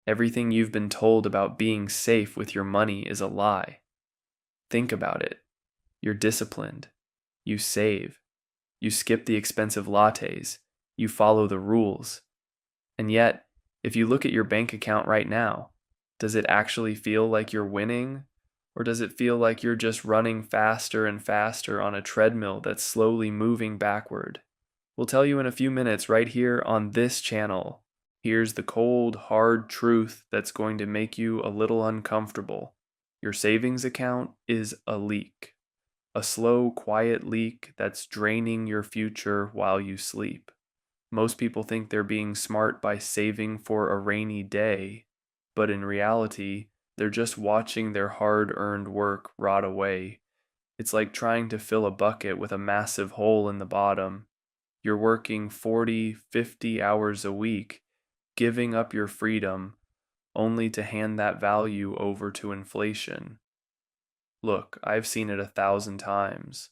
Everything you've been told about being safe with your money is a lie. Think about it. You're disciplined. You save. You skip the expensive lattes. You follow the rules. And yet, if you look at your bank account right now, does it actually feel like you're winning? Or does it feel like you're just running faster and faster on a treadmill that's slowly moving backward? We'll tell you in a few minutes right here on this channel. Here's the cold, hard truth that's going to make you a little uncomfortable. Your savings account is a leak. A slow, quiet leak that's draining your future while you sleep. Most people think they're being smart by saving for a rainy day, but in reality, they're just watching their hard-earned work rot away. It's like trying to fill a bucket with a massive hole in the bottom. You're working 40, 50 hours a week, giving up your freedom, only to hand that value over to inflation. Look, I've seen it 1,000 times.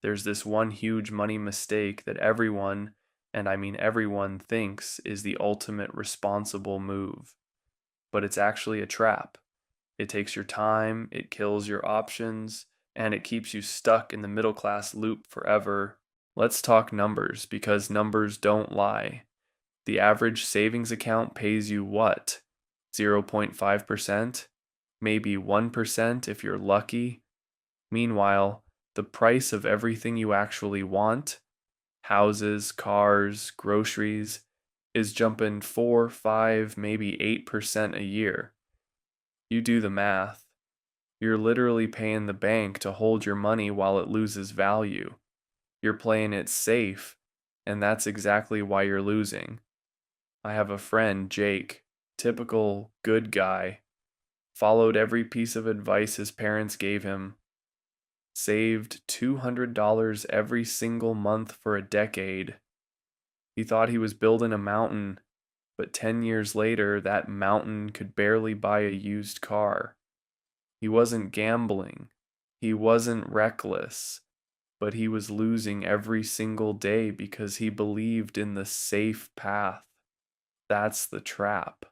There's this one huge money mistake that everyone, and I mean everyone, thinks is the ultimate responsible move. But it's actually a trap. It takes your time, it kills your options, and it keeps you stuck in the middle class loop forever. Let's talk numbers, because numbers don't lie. The average savings account pays you what? 0.5%? Maybe 1% if you're lucky. Meanwhile, the price of everything you actually want, houses, cars, groceries, is jumping 4, 5, maybe 8% a year. You do the math. You're literally paying the bank to hold your money while it loses value. You're playing it safe, and that's exactly why you're losing. I have a friend, Jake, typical good guy, followed every piece of advice his parents gave him, saved $200 every single month for a decade. He thought he was building a mountain, but 10 years later, that mountain could barely buy a used car. He wasn't gambling. He wasn't reckless. But he was losing every single day because he believed in the safe path. That's the trap.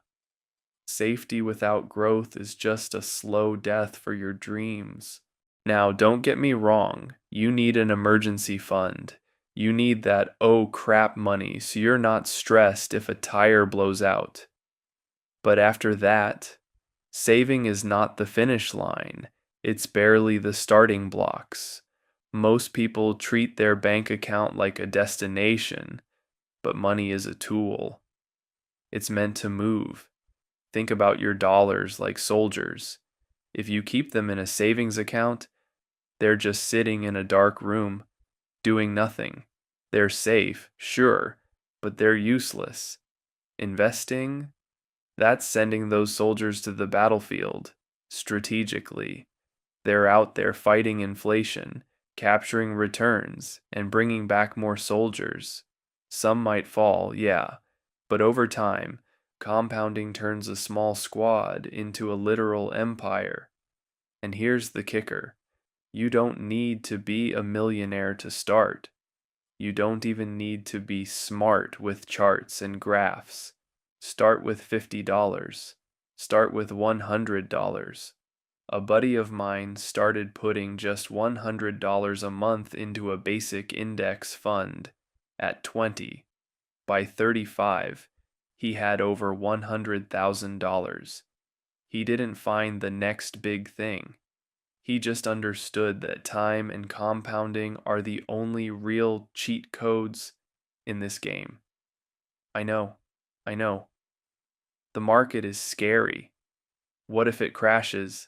Safety without growth is just a slow death for your dreams. Now, don't get me wrong. You need an emergency fund. You need that oh crap money so you're not stressed if a tire blows out. But after that, saving is not the finish line. It's barely the starting blocks. Most people treat their bank account like a destination, but money is a tool. It's meant to move. Think about your dollars like soldiers. If you keep them in a savings account, they're just sitting in a dark room, doing nothing. They're safe, sure, but they're useless. Investing? That's sending those soldiers to the battlefield, strategically. They're out there fighting inflation, capturing returns, and bringing back more soldiers. Some might fall, yeah, but over time, compounding turns a small squad into a literal empire. And here's the kicker. You don't need to be a millionaire to start. You don't even need to be smart with charts and graphs. Start with $50. Start with $100. A buddy of mine started putting just $100 a month into a basic index fund at 20. By 35, he had over $100,000. He didn't find the next big thing. He just understood that time and compounding are the only real cheat codes in this game. I know. The market is scary. What if it crashes?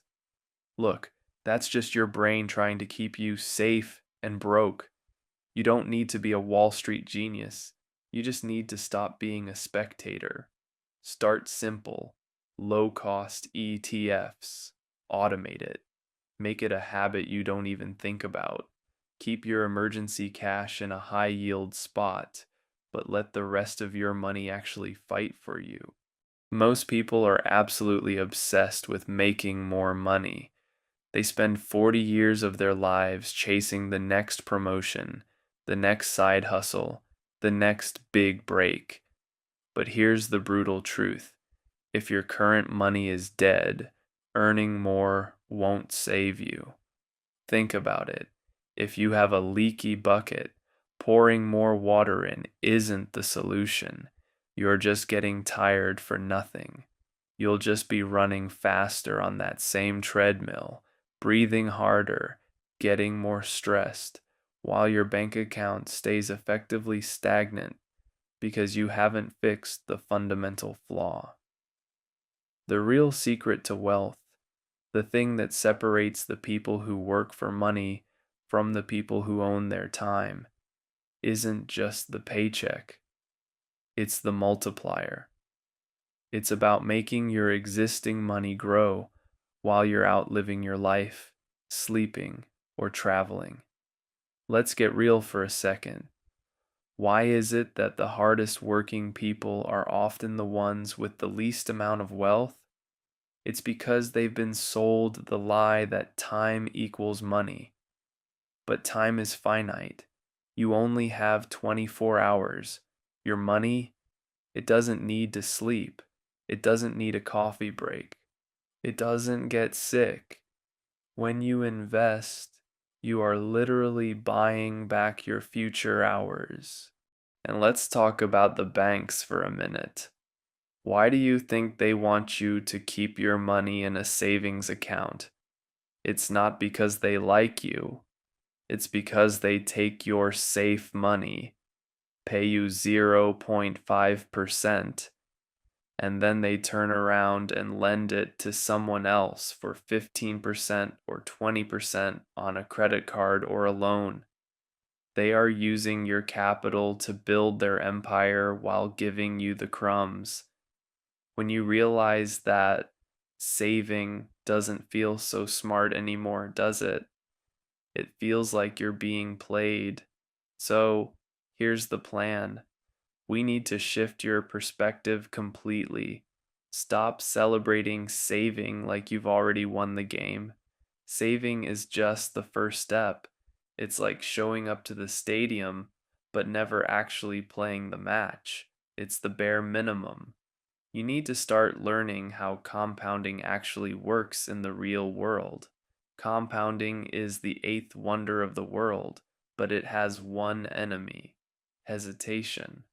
Look, that's just your brain trying to keep you safe and broke. You don't need to be a Wall Street genius. You just need to stop being a spectator. Start simple, low-cost ETFs. Automate it. Make it a habit you don't even think about. Keep your emergency cash in a high-yield spot, but let the rest of your money actually fight for you. Most people are absolutely obsessed with making more money. They spend 40 years of their lives chasing the next promotion, the next side hustle, the next big break. But here's the brutal truth. If your current money is dead, earning more won't save you. Think about it. If you have a leaky bucket, pouring more water in isn't the solution. You're just getting tired for nothing. You'll just be running faster on that same treadmill, breathing harder, getting more stressed, while your bank account stays effectively stagnant because you haven't fixed the fundamental flaw. The real secret to wealth, the thing that separates the people who work for money from the people who own their time, isn't just the paycheck, it's the multiplier. It's about making your existing money grow while you're out living your life, sleeping, or traveling. Let's get real for a second. Why is it that the hardest working people are often the ones with the least amount of wealth? It's because they've been sold the lie that time equals money. But time is finite. You only have 24 hours. Your money, it doesn't need to sleep. It doesn't need a coffee break. It doesn't get sick. When you invest, you are literally buying back your future hours. And let's talk about the banks for a minute. Why do you think they want you to keep your money in a savings account? It's not because they like you. It's because they take your safe money, pay you 0.5%, and then they turn around and lend it to someone else for 15% or 20% on a credit card or a loan. They are using your capital to build their empire while giving you the crumbs. When you realize that saving doesn't feel so smart anymore, does it? It feels like you're being played. So, here's the plan. We need to shift your perspective completely. Stop celebrating saving like you've already won the game. Saving is just the first step. It's like showing up to the stadium, but never actually playing the match. It's the bare minimum. You need to start learning how compounding actually works in the real world. Compounding is the eighth wonder of the world, but it has one enemy: hesitation.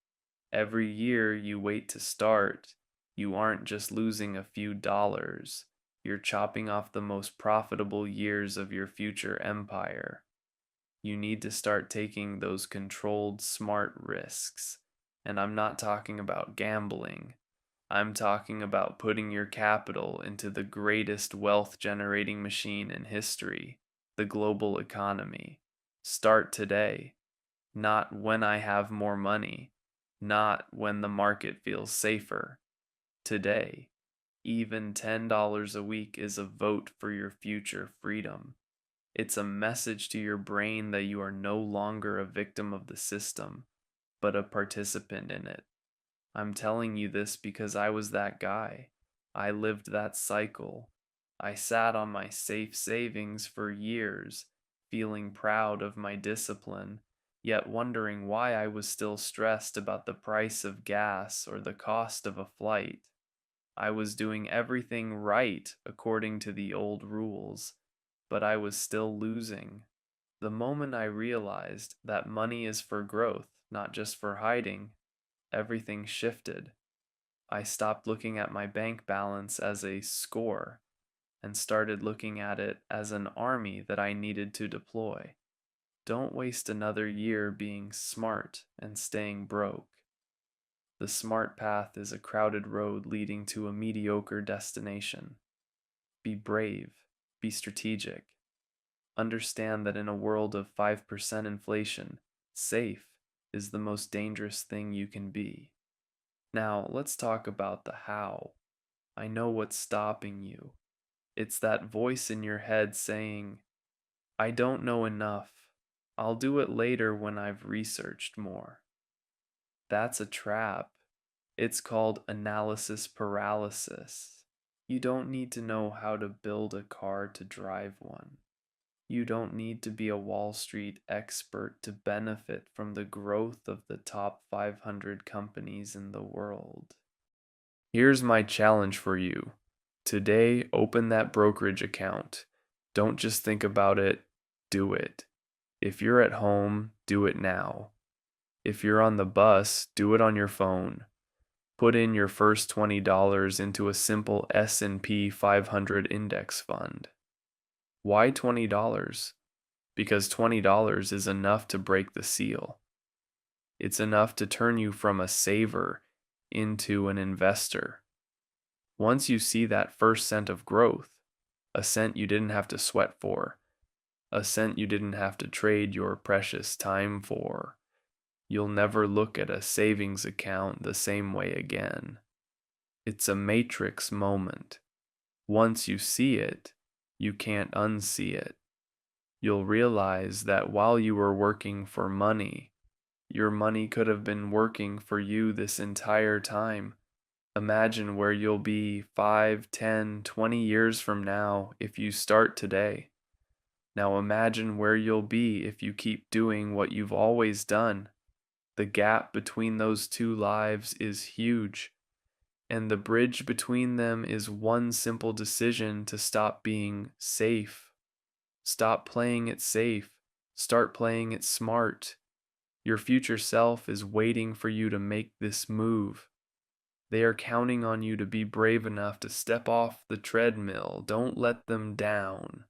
Every year you wait to start, you aren't just losing a few dollars, you're chopping off the most profitable years of your future empire. You need to start taking those controlled, smart risks. And I'm not talking about gambling. I'm talking about putting your capital into the greatest wealth generating machine in history, the global economy. Start today, not when I have more money, not when the market feels safer. Today, even $10 a week is a vote for your future freedom. It's a message to your brain that you are no longer a victim of the system, but a participant in it. I'm telling you this because I was that guy. I lived that cycle. I sat on my safe savings for years, feeling proud of my discipline, yet wondering why I was still stressed about the price of gas or the cost of a flight. I was doing everything right according to the old rules, but I was still losing. The moment I realized that money is for growth, not just for hiding, everything shifted. I stopped looking at my bank balance as a score and started looking at it as an army that I needed to deploy. Don't waste another year being smart and staying broke. The smart path is a crowded road leading to a mediocre destination. Be brave, be strategic. Understand that in a world of 5% inflation, safe is the most dangerous thing you can be. Now, let's talk about the how. I know what's stopping you. It's that voice in your head saying, I don't know enough. I'll do it later when I've researched more. That's a trap. It's called analysis paralysis. You don't need to know how to build a car to drive one. You don't need to be a Wall Street expert to benefit from the growth of the top 500 companies in the world. Here's my challenge for you. Today, open that brokerage account. Don't just think about it, do it. If you're at home, do it now. If you're on the bus, do it on your phone. Put in your first $20 into a simple S&P 500 index fund. Why $20? Because $20 is enough to break the seal. It's enough to turn you from a saver into an investor. Once you see that first cent of growth, a cent you didn't have to sweat for, a cent you didn't have to trade your precious time for, you'll never look at a savings account the same way again. It's a matrix moment. Once you see it, you can't unsee it. You'll realize that while you were working for money, your money could have been working for you this entire time. Imagine where you'll be 5, 10, 20 years from now if you start today. Now imagine where you'll be if you keep doing what you've always done. The gap between those two lives is huge, and the bridge between them is one simple decision to stop being safe. Stop playing it safe. Start playing it smart. Your future self is waiting for you to make this move. They are counting on you to be brave enough to step off the treadmill. Don't let them down.